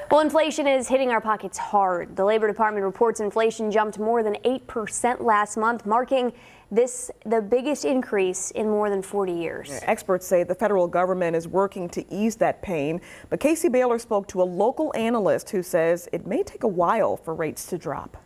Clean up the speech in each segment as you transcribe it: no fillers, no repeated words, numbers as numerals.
Well, inflation is hitting our pockets hard. The Labor Department reports inflation jumped more than 8% last month, marking this the biggest increase in more than 40 years. Experts say the federal government is working to ease that pain, but Casey Baylor spoke to a local analyst who says it may take a while for rates to drop.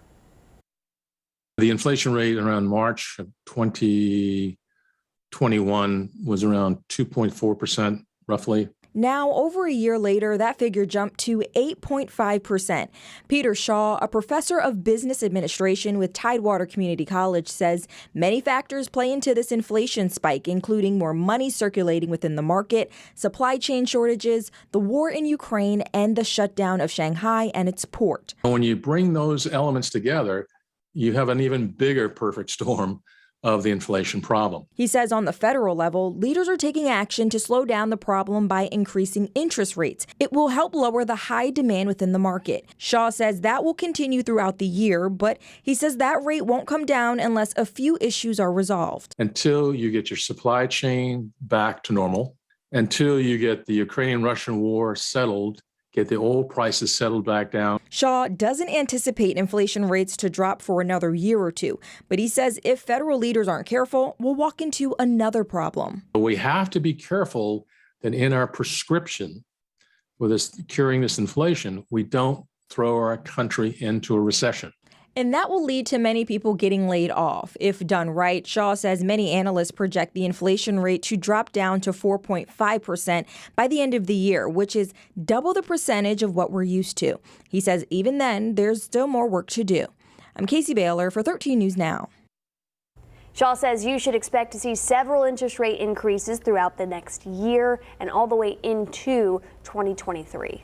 The inflation rate around March of 2021 was around 2.4% roughly. Now, over a year later, that figure jumped to 8.5%. Peter Shaw, a professor of business administration with Tidewater Community College, says many factors play into this inflation spike, including more money circulating within the market, supply chain shortages, the war in Ukraine, and the shutdown of Shanghai and its port. When you bring those elements together, you have an even bigger perfect storm of the inflation problem. He says on the federal level, leaders are taking action to slow down the problem by increasing interest rates. It will help lower the high demand within the market. Shaw says that will continue throughout the year, but he says that rate won't come down unless a few issues are resolved. Until you get your supply chain back to normal, until you get the Ukrainian-Russian war settled, get the oil prices settled back down. Shaw doesn't anticipate inflation rates to drop for another year or two, but he says if federal leaders aren't careful, we'll walk into another problem. We have to be careful that in our prescription for curing this inflation, we don't throw our country into a recession. And that will lead to many people getting laid off. If done right, Shaw says many analysts project the inflation rate to drop down to 4.5% by the end of the year, which is double the percentage of what we're used to. He says even then, there's still more work to do. I'm Casey Baylor for 13 News Now. Shaw says you should expect to see several interest rate increases throughout the next year and all the way into 2023.